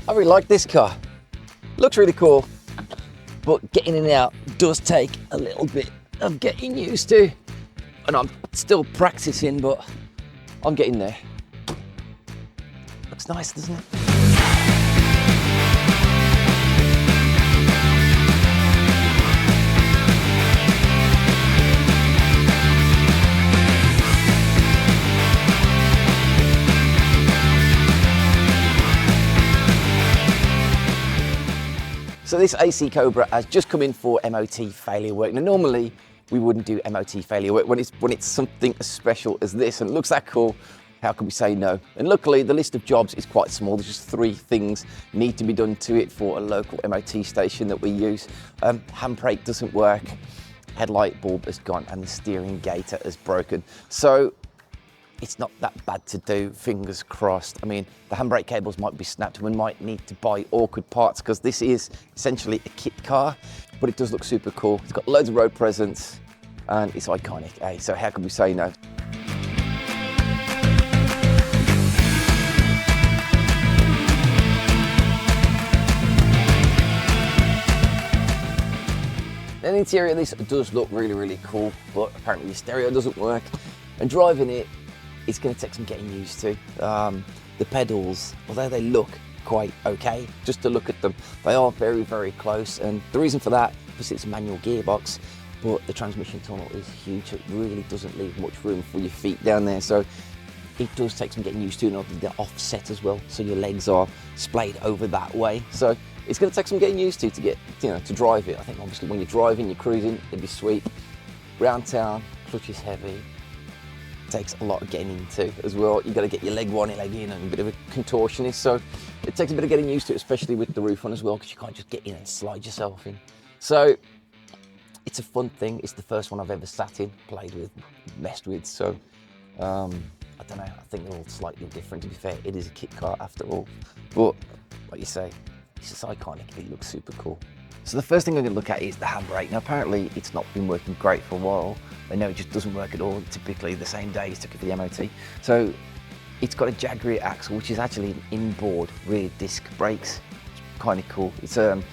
I really like this car. Looks really cool, but getting in and out does take a little bit of getting used to. And I'm still practicing, but I'm getting there. Looks nice, doesn't it? So this AC Cobra has just come in for MOT failure work. Now normally we wouldn't do MOT failure work when it's something as special as this and it looks that cool. How can we say no? And luckily the list of jobs is quite small. There's just 3 things need to be done to it for a local MOT station that we use. Handbrake doesn't work, headlight bulb has gone and the steering gaiter is broken. So it's not that bad to do, fingers crossed. I mean, the handbrake cables might be snapped and we might need to buy awkward parts because this is essentially a kit car, but it does look super cool. It's got loads of road presence and it's iconic, eh? So how can we say no? The interior of this does look really, really cool, but apparently the stereo doesn't work. And driving it, it's going to take some getting used to. The pedals, although they look quite okay, just to look at them, they are very, very close. And the reason for that, because it's a manual gearbox, but the transmission tunnel is huge. It really doesn't leave much room for your feet down there. So it does take some getting used to, and the offset as well. So your legs are splayed over that way. So it's going to take some getting used to get, to drive it. I think obviously when you're driving, you're cruising, it'd be sweet. Round town, clutch is heavy. Takes a lot of getting into as well. You got to get your leg one leg in and a bit of a contortionist, so it takes a bit of getting used to it, especially with the roof on as well, because you can't just get in and slide yourself in. So it's a fun thing. It's the first one I've ever sat in, played with, messed with, so I don't know, I think they're all slightly different. To be fair, it is a kit car after all, but like you say, it's just iconic. It looks super cool. So the first thing I'm going to look at is the handbrake. Now apparently it's not been working great for a while. They know it just doesn't work at all, typically the same day it's took it for the MOT. So it's got a jag rear axle, which is actually an inboard rear disc brakes. It's kind of cool. It's they're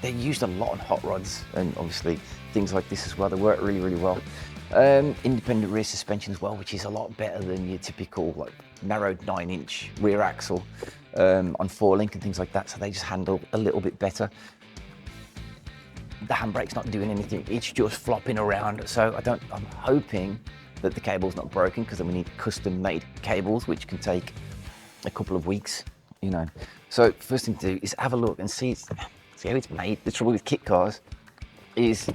used a lot on hot rods and obviously things like this as well. They work really, really well. Independent rear suspension as well, which is a lot better than your typical like narrowed 9-inch rear axle on 4-link and things like that. So they just handle a little bit better. The handbrake's not doing anything, it's just flopping around. So I'm hoping that the cable's not broken, because then we need custom made cables, which can take a couple of weeks, So first thing to do is have a look and see how it's made. The trouble with kit cars is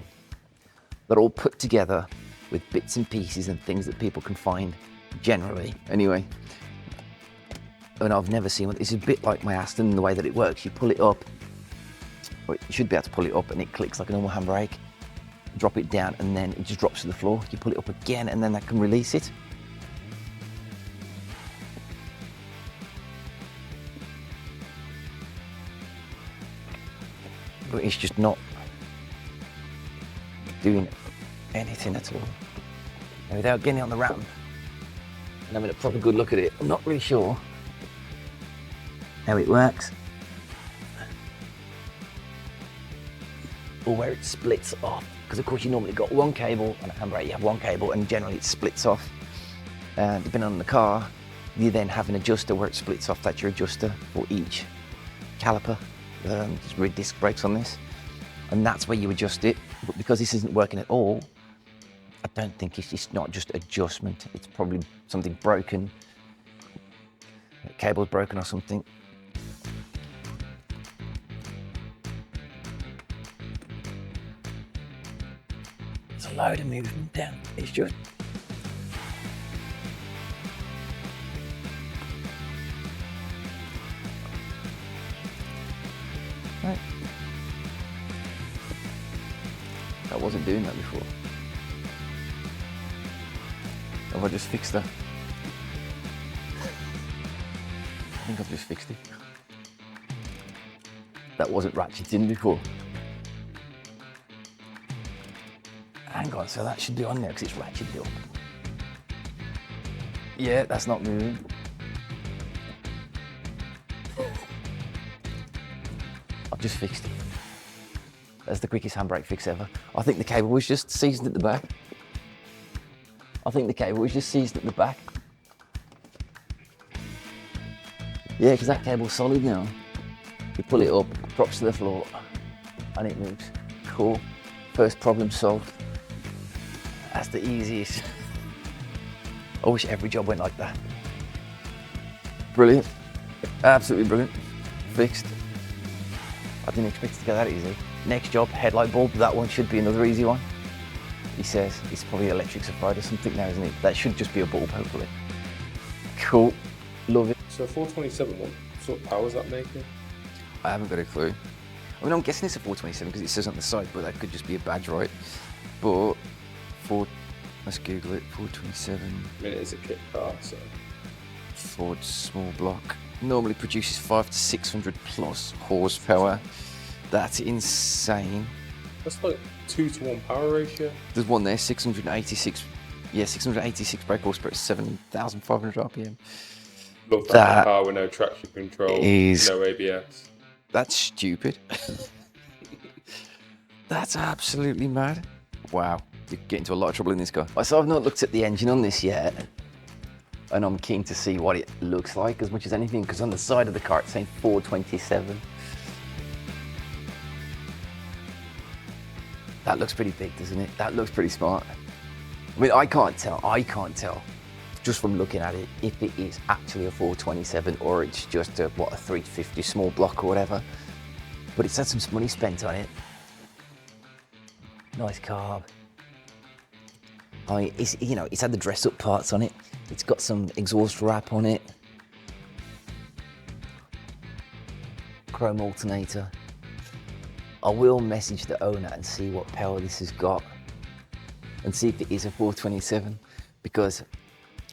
they're all put together with bits and pieces and things that people can find, generally, anyway. And I've never seen one. It's a bit like my Aston in the way that it works. You pull it up, or you should be able to pull it up and it clicks like a normal handbrake. Drop it down and then it just drops to the floor. You pull it up again and then that can release it. But it's just not doing anything at all. And without getting on the ramp and having a proper good look at it, I'm not really sure how it works, or where it splits off, because of course you normally got one cable on a handbrake, you have one cable and generally it splits off. Depending on the car, you then have an adjuster where it splits off. That's your adjuster for each caliper. There's rear disc brakes on this, and that's where you adjust it. But because this isn't working at all, I don't think it's not just adjustment, it's probably something broken, a cable's broken or something. There's a load of movement down, it's just right. I wasn't doing that before. Have I just fixed that? I think I've just fixed it. That wasn't ratcheted in before. Hang on, so that should be on there because it's ratcheted up. Yeah, that's not moving. just fixed it. That's the quickest handbrake fix ever. I think the cable was just seasoned at the back. Yeah, because that cable's solid now. You pull it up, drops to the floor, and it moves. Cool. First problem solved. That's the easiest. I wish every job went like that. Brilliant. Absolutely brilliant. Fixed. I didn't expect it to go that easy. Next job, headlight bulb. That one should be another easy one. He says it's probably electric supplied or something now, isn't it? That should just be a bulb, hopefully. Cool. Love it. So 427, what sort of power is that making? I haven't got a clue. I mean, I'm guessing it's a 427 because it says on the side, but that could just be a badge, right? But let's Google it. 427. I mean, it is a kit car, so. Ford small block. Normally produces 500 to 600 plus horsepower. That's insane. That's like 2-to-1 power ratio. There's one there, 686. Yeah, 686 brake horsepower, 7,500 RPM. Love that car with no traction control, no ABS. That's stupid. That's absolutely mad. Wow, you're getting into a lot of trouble in this car. So I've not looked at the engine on this yet, and I'm keen to see what it looks like as much as anything, because on the side of the car it's saying 427. That looks pretty big, doesn't it? That looks pretty smart. I mean, I can't tell just from looking at it if it is actually a 427 or it's just a 350 small block or whatever. But it's had some money spent on it. Nice carb. I mean, it's had the dress-up parts on it. It's got some exhaust wrap on it. Chrome alternator. I will message the owner and see what power this has got and see if it is a 427, because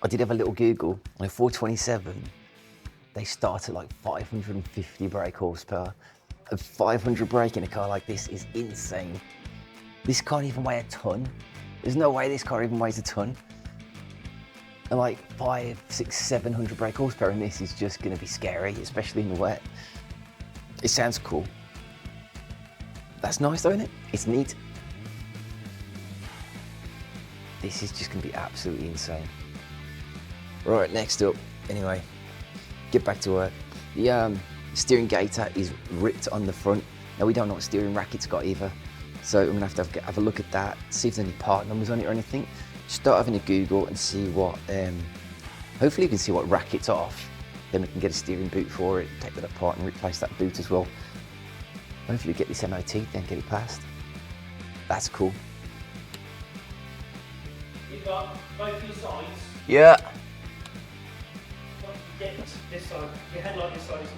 I did have a little Google on a 427. They start at like 550 brake horsepower. And 500 brake in a car like this is insane. This can't even weigh a ton. There's no way this car even weighs a ton. And like 500, 600, 700 brake horsepower in this is just gonna be scary, especially in the wet. It sounds cool. That's nice though, isn't it? It's neat. This is just gonna be absolutely insane. Right, next up, anyway, get back to work. The steering gaiter is ripped on the front. Now we don't know what steering rack it's got either. So I'm gonna have a look at that, see if there's any part numbers on it or anything. Start having a Google and see what, hopefully you can see what rack it's off. Then we can get a steering boot for it, take that apart and replace that boot as well. Hopefully get this MOT, then get it passed. That's cool. You've got both your sides. Yeah. Get this side, your headlight this side is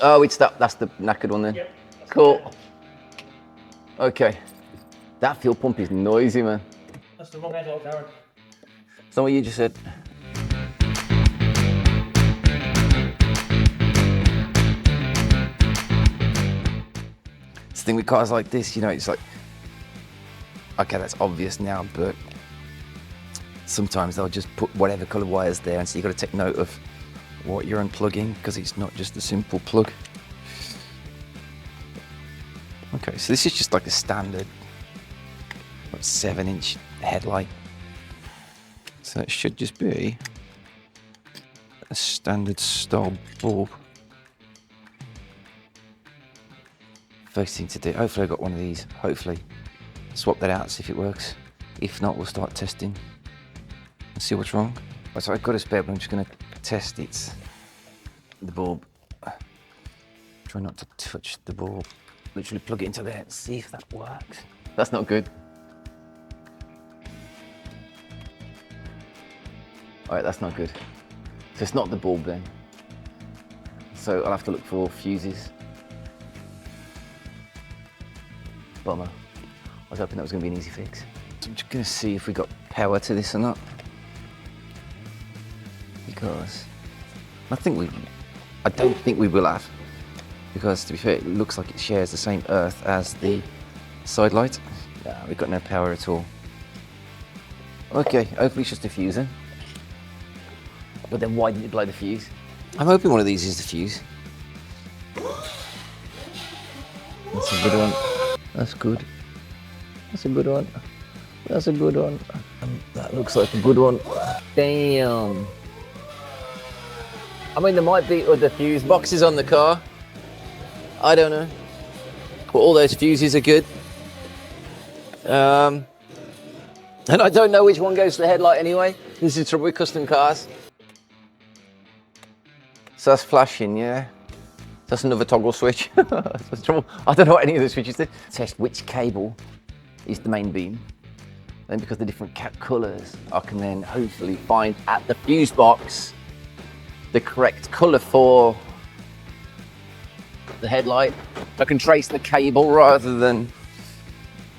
Oh, it's that's the knackered one then? Yep. Cool. Okay. That fuel pump is noisy, man. That's the wrong headlight, Darren. That's not what you just said. It's the thing with cars like this, it's like, okay, that's obvious now, but sometimes they'll just put whatever colour wires there, and so you've got to take note of what you're unplugging, because it's not just a simple plug. Okay, so this is just like a standard 7-inch headlight. So it should just be a standard style bulb. First thing to do, hopefully I got one of these, hopefully. Swap that out, see if it works. If not, we'll start testing and see what's wrong. So I've got a spare, but I'm just gonna test the bulb. Try not to touch the bulb. Literally plug it into there and see if that works. That's not good. All right, that's not good. So it's not the bulb then. So I'll have to look for fuses. Bummer. I was hoping that was going to be an easy fix. So I'm just going to see if we got power to this or not. Because I don't think we will have. Because to be fair, it looks like it shares the same earth as the side light. Nah, we've got no power at all. Okay, hopefully it's just a fuse then. But then why didn't it blow the fuse? I'm hoping one of these is the fuse. That's a good one. That's good. That's a good one. That's a good one. That looks like a good one. Damn. I mean, there might be other fuse boxes on the car. I don't know. But all those fuses are good. And I don't know which one goes to the headlight anyway. This is trouble with custom cars. So that's flashing, yeah. That's another toggle switch. That's trouble. I don't know what any of the switches do. Test which cable is the main beam. Then because the different colours, I can then hopefully find at the fuse box the correct colour for the headlight. I can trace the cable rather than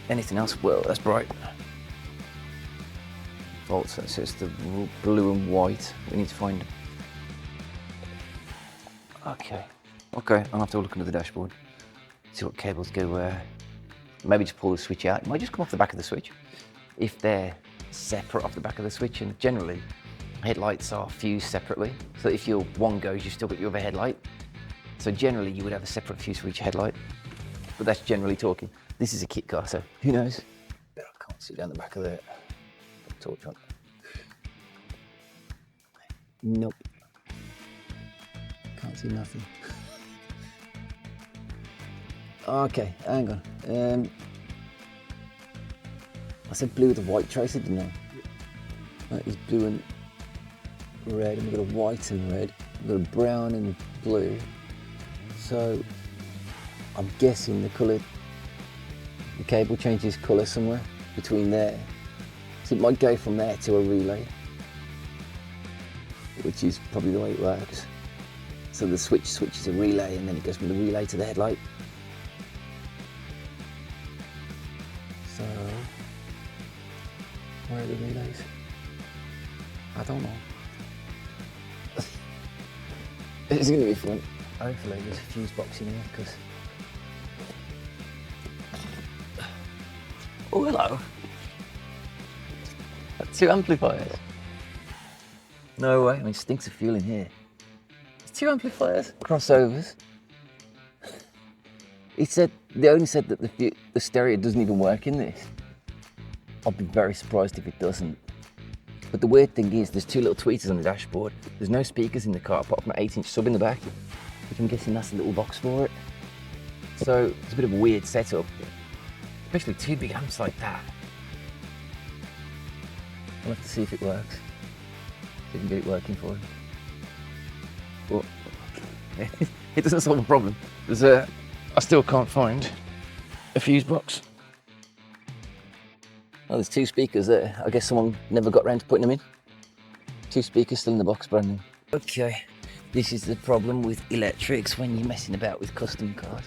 anything else. Well, that's bright. Volts, that says the blue and white. We need to find. Okay, I'll have to look under the dashboard, see what cables go where. Maybe just pull the switch out. It might just come off the back of the switch if they're separate off the back of the switch. And generally, headlights are fused separately. So if your one goes, you've still got your other headlight. So generally, you would have a separate fuse for each headlight. But that's generally talking. This is a kit car, so who knows? I can't see down the back of the torch on. Nope. Can't see nothing. Okay, hang on. I said blue with a white tracer, didn't I? That is blue and red, and we've got a white and red. We've got a brown and blue. So I'm guessing the colour, the cable changes colour somewhere between there. So it might go from there to a relay, which is probably the way it works. So the switch switches a relay and then it goes from the relay to the headlight. So, where are the relays? I don't know. It's going to be fun. Hopefully there's a fuse box in here because... Oh, hello. That's 2 amplifiers. No way, I mean, it stinks of fuel in here. It's 2 amplifiers. Crossovers. They only said that the stereo doesn't even work in this. I'll be very surprised if it doesn't. But the weird thing is, there's 2 little tweeters on the dashboard. There's no speakers in the car apart from an 8-inch sub in the back, which I'm guessing that's a little box for it. So it's a bit of a weird setup, especially 2 big amps like that. I'll have to see if it works. See if we can get it working for him. But it doesn't solve the problem. I still can't find a fuse box. Oh, there's 2 speakers there. I guess someone never got around to putting them in. 2 speakers still in the box, brand new. Okay, this is the problem with electrics when you're messing about with custom cars.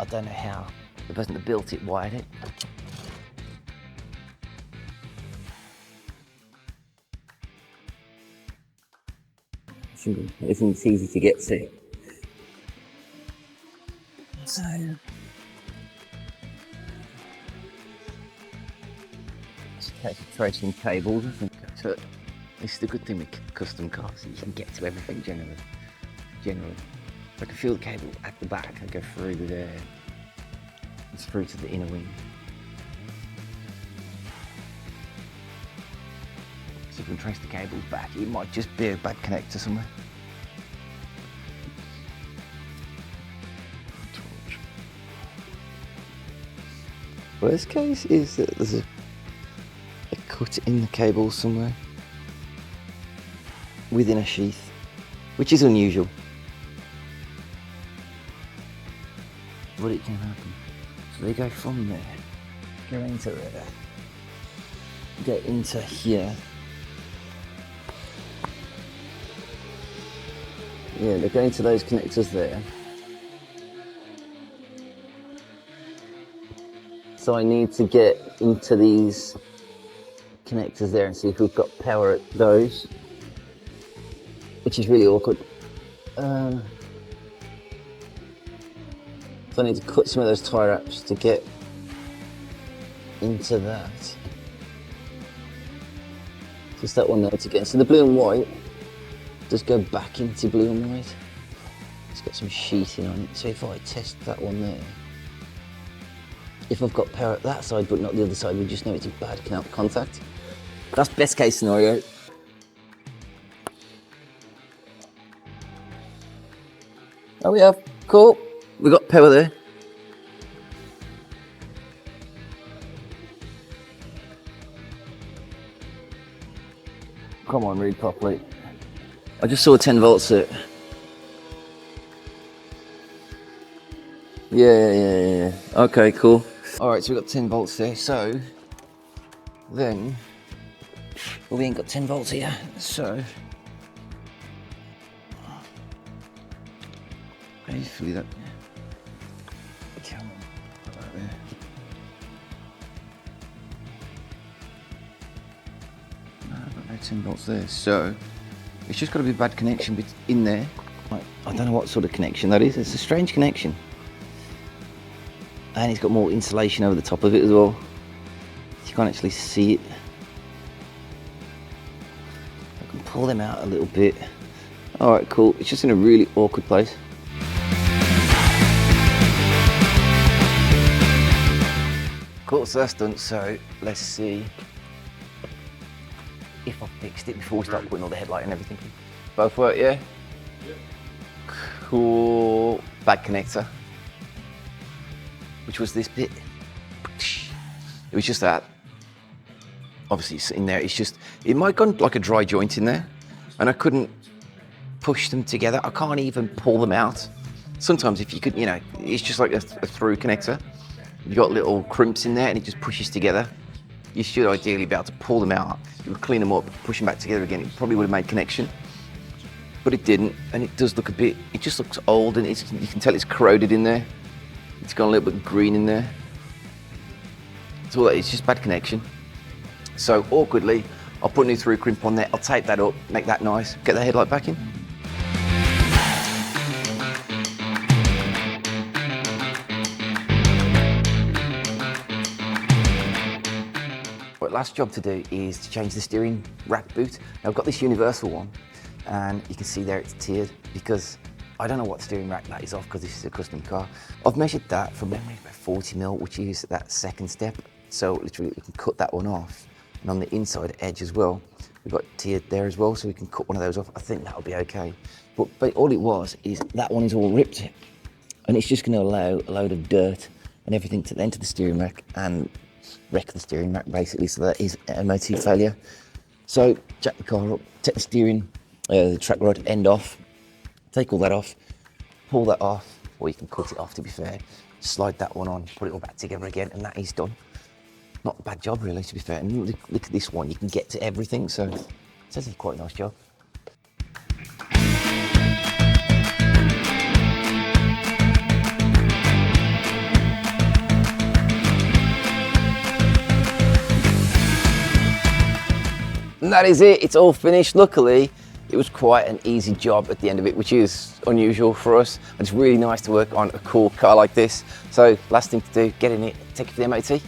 I don't know how the person that built it wired it. Everything's easy to get to. So, tracing cables. So this is the good thing with custom cars, you can get to everything generally. I can feel the cable at the back, I go through the it's through to the inner wing. So you can trace the cables back. It might just be a bad connector somewhere. Worst case is that there's a cut in the cable somewhere within a sheath, which is unusual, but it can happen. So they go from there, go into there, get into here. Yeah, they go into those connectors there. So I need to get into these connectors there and see if we've got power at those, which is really awkward. So I need to cut some of those tie wraps to get into that. Just that one there to get. So the blue and white does go back into blue and white. It's got some sheeting on it. So if I test that one there, If I've got power at that side but not the other side, we just know it's a bad contact. That's best case scenario. Oh yeah, cool. We got power there. Come on, read properly. I just saw 10 volts at. Yeah. Okay, cool. All right, so we've got 10 volts there. So then, well, we ain't got 10 volts here. So hopefully that. Come on, put that there. No, I've got no 10 volts there. So it's just got to be a bad connection in there. I don't know what sort of connection that is. It's a strange connection. And it's got more insulation over the top of it as well. You can't actually see it. I can pull them out a little bit. All right, cool. It's just in a really awkward place. Cool, so that's done. So let's see if I fixed it before we start putting all the headlight and everything. Both work, yeah? Cool. Bad connector. Which was this bit. It was just that. Obviously it's in there, it's just, it might have gone like a dry joint in there and I couldn't push them together. I can't even pull them out. Sometimes if you could, you know, it's just like a through connector. You've got little crimps in there and it just pushes together. You should ideally be able to pull them out. You would clean them up, push them back together again. It probably would have made connection, but it didn't. And it does look a bit, it just looks old and you can tell it's corroded in there. It's got a little bit of green in there. It's all that, it's just bad connection. So awkwardly, I'll put a new through crimp on there, I'll tape that up, make that nice, get the headlight back in. Right, last job to do is to change the steering rack boot. Now I've got this universal one, and you can see there it's tiered because I don't know what steering rack that is off because this is a custom car. I've measured that from memory about 40mm, which is that second step. So literally we can cut that one off. And on the inside edge as well, we've got tiered there as well, so we can cut one of those off. I think that'll be okay. But all it was is that one is all ripped and it's just gonna allow a load of dirt and everything to enter the steering rack and wreck the steering rack basically, so that is MOT failure. So jack the car up, take the steering, the track rod end off, take all that off, pull that off, or you can cut it off to be fair, slide that one on, put it all back together again, and that is done. Not a bad job really, to be fair. And look at this one, you can get to everything, so it's actually quite a nice job. And that is it, it's all finished. Luckily, it was quite an easy job at the end of it, which is unusual for us. And it's really nice to work on a cool car like this. So last thing to do, get in it, take it for the MOT.